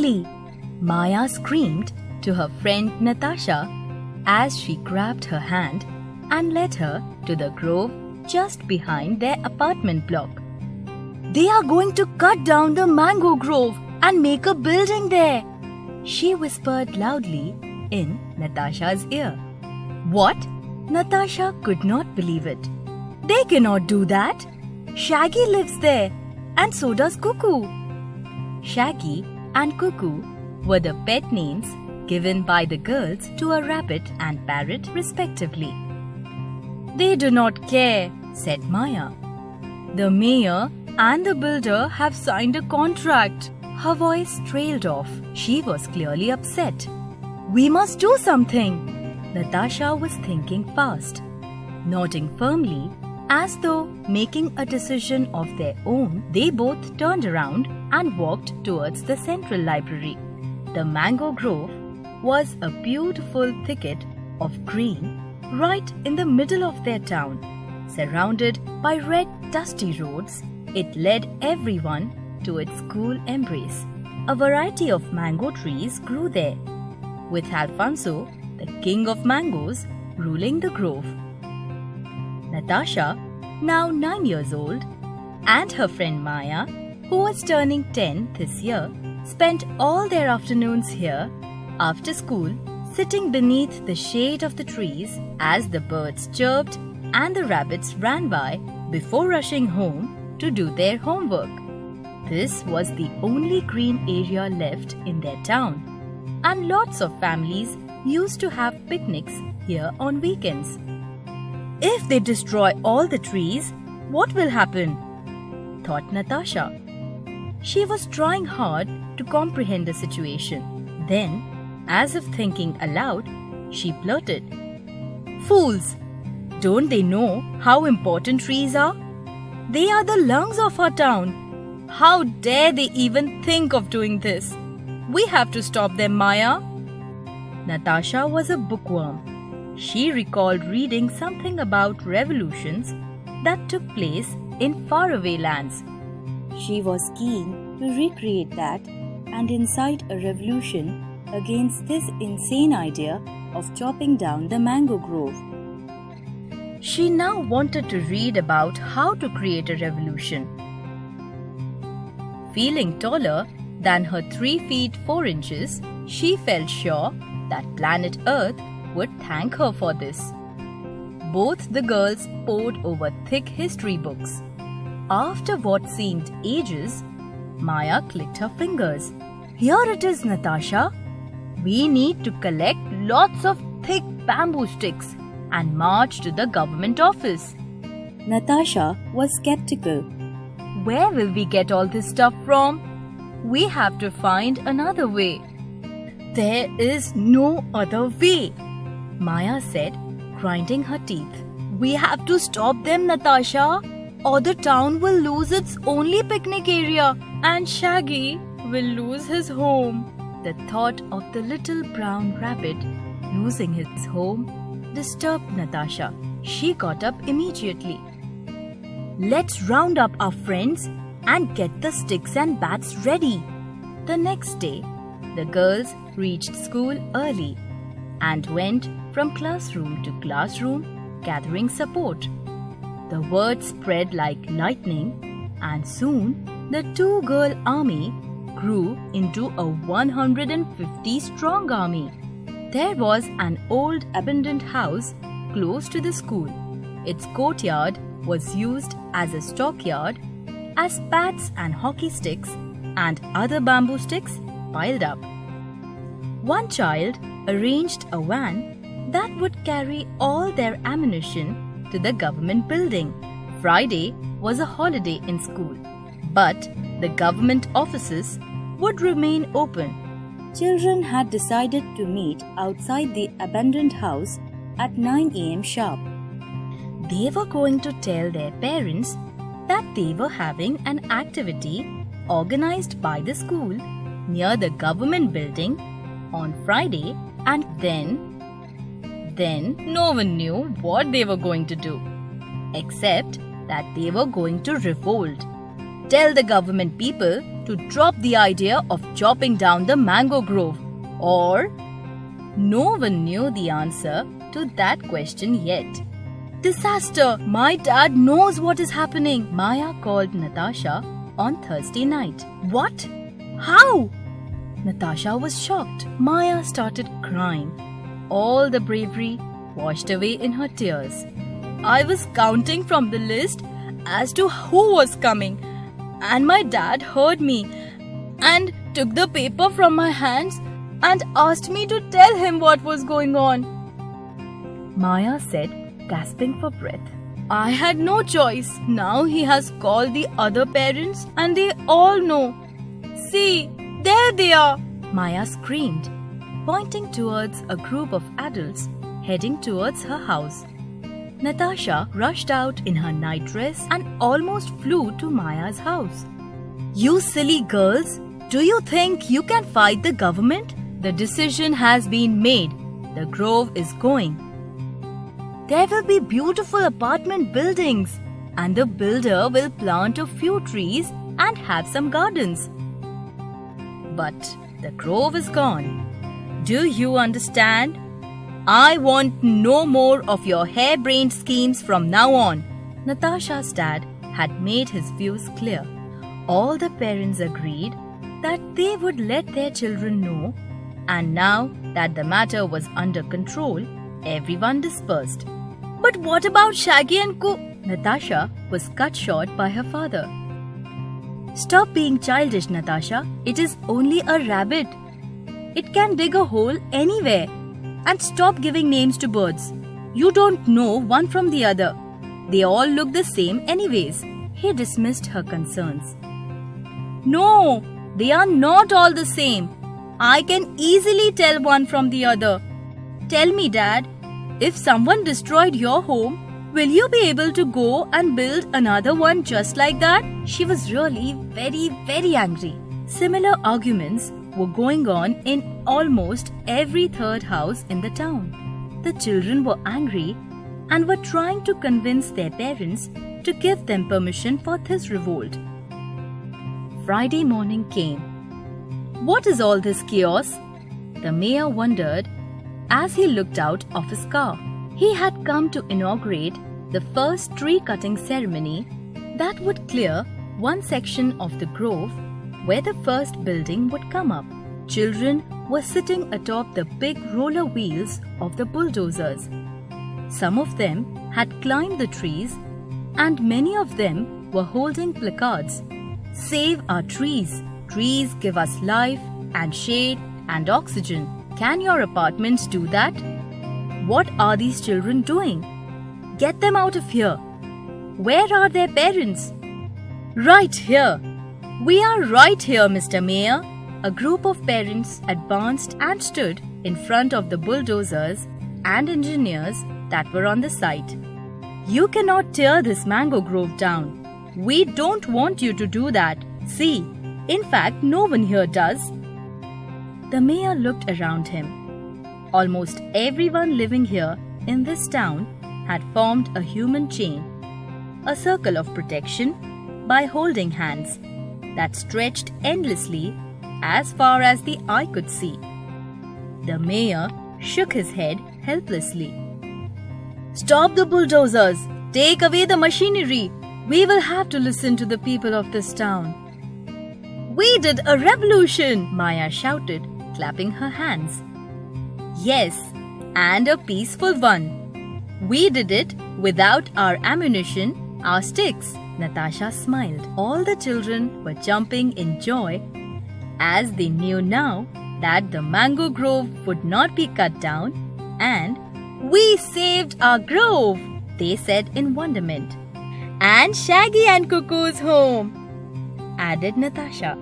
quickly!" Maya screamed to her friend Natasha as she grabbed her hand and led her to the grove just behind their apartment block. "They are going to cut down the mango grove and make a building there," she whispered loudly in Natasha's ear. "What?" Natasha could not believe it. "They cannot do that. Shaggy lives there, and so does Cuckoo." Shaggy and Cuckoo were the pet names given by the girls to a rabbit and parrot respectively. "They do not care," said Maya. "The mayor and the builder have signed a contract." Her voice trailed off. She was clearly upset. "We must do something." Natasha was thinking fast, nodding firmly as though making a decision of their own. They both turned around and walked towards the central library. The mango grove was a beautiful thicket of green right in the middle of their town. Surrounded by red, dusty roads, it led everyone to its cool embrace. A variety of mango trees grew there, with Alfonso, the king of mangoes, ruling the grove. Natasha, now 9 years old, and her friend Maya, who was turning 10 this year, spent all their afternoons here after school, sitting beneath the shade of the trees as the birds chirped and the rabbits ran by before rushing home to do their homework. This was the only green area left in their town, and lots of families used to have picnics here on weekends. "If they destroy all the trees, what will happen?" thought Natasha. She was trying hard to comprehend the situation. Then, as if thinking aloud, she blurted, "Fools! Don't they know how important trees are? They are the lungs of our town. How dare they even think of doing this? We have to stop them, Maya." Natasha was a bookworm. She recalled reading something about revolutions that took place in faraway lands. She was keen to recreate that and incite a revolution against this insane idea of chopping down the mango grove. She now wanted to read about how to create a revolution. Feeling taller than her 3 feet 4 inches, she felt sure that planet Earth would thank her for this. Both the girls pored over thick history books. After what seemed ages, Maya clicked her fingers. "Here it is, Natasha. We need to collect lots of thick bamboo sticks and march to the government office." Natasha was skeptical. "Where will we get all this stuff from? We have to find another way." "There is no other way," Maya said, grinding her teeth. "We have to stop them, Natasha, or the town will lose its only picnic area and Shaggy will lose his home." The thought of the little brown rabbit losing his home disturbed Natasha. She got up immediately. "Let's round up our friends and get the sticks and bats ready." The next day, the girls reached school early and went from classroom to classroom gathering support. The word spread like lightning, and soon the 2-girl army grew into a 150-strong army. There was an old abandoned house close to the school. Its courtyard was used as a stockyard as bats and hockey sticks and other bamboo sticks piled up. One child arranged a van that would carry all their ammunition to the government building. Friday was a holiday in school, but the government offices would remain open. Children had decided to meet outside the abandoned house at 9 a.m. sharp. They were going to tell their parents that they were having an activity organized by the school near the government building on Friday, and then no one knew what they were going to do, except that they were going to revolt. Tell the government people to drop the idea of chopping down the mango grove. Or no one knew the answer to that question yet. Disaster! My dad knows what is happening, Maya called Natasha on Thursday night. What? How? Natasha was shocked. Maya started crying. All the bravery washed away in her tears. I was counting from the list as to who was coming, and my dad heard me and took the paper from my hands and asked me to tell him what was going on. Maya said, gasping for breath. I had no choice. Now he has called the other parents and they all know. See, there they are, Maya screamed, pointing towards a group of adults heading towards her house. Natasha rushed out in her night dress and almost flew to Maya's house. You silly girls, do you think you can fight the government? The decision has been made. The grove is going. There will be beautiful apartment buildings, and the builder will plant a few trees and have some gardens. But the grove is gone. Do you understand? I want no more of your harebrained schemes from now on. Natasha's dad had made his views clear. All the parents agreed that they would let their children know, and now that the matter was under control, everyone dispersed. But what about Shaggy and Natasha was cut short by her father. Stop being childish, Natasha. It is only a rabbit. It can dig a hole anywhere. And stop giving names to birds. You don't know one from the other. They all look the same anyways. He dismissed her concerns. No, they are not all the same. I can easily tell one from the other. Tell me, Dad, if someone destroyed your home, will you be able to go and build another one just like that? She was really very angry. Similar arguments were going on in almost every third house in the town. The children were angry and were trying to convince their parents to give them permission for this revolt. Friday morning came. What is all this chaos? The mayor wondered as he looked out of his car. He had come to inaugurate the first tree cutting ceremony that would clear one section of the grove where the first building would come up. Children were sitting atop the big roller wheels of the bulldozers. Some of them had climbed the trees, and many of them were holding placards. Save our trees. Trees give us life and shade and oxygen. Can your apartments do that? What are these children doing? Get them out of here. Where are their parents? Right here. We are right here, Mr. Mayor. A group of parents advanced and stood in front of the bulldozers and engineers that were on the site. You cannot tear this mango grove down. We don't want you to do that. See, in fact, no one here does. The mayor looked around him. Almost everyone living here in this town had formed a human chain, a circle of protection by holding hands that stretched endlessly as far as the eye could see. The mayor shook his head helplessly. Stop the bulldozers! Take away the machinery! We will have to listen to the people of this town. We did a revolution! Maya shouted, clapping her hands. Yes, and a peaceful one. We did it without our ammunition, our sticks. Natasha smiled. All the children were jumping in joy as they knew now that the mango grove would not be cut down, and we saved our grove, they said in wonderment. And Shaggy and Cuckoo's home, added Natasha.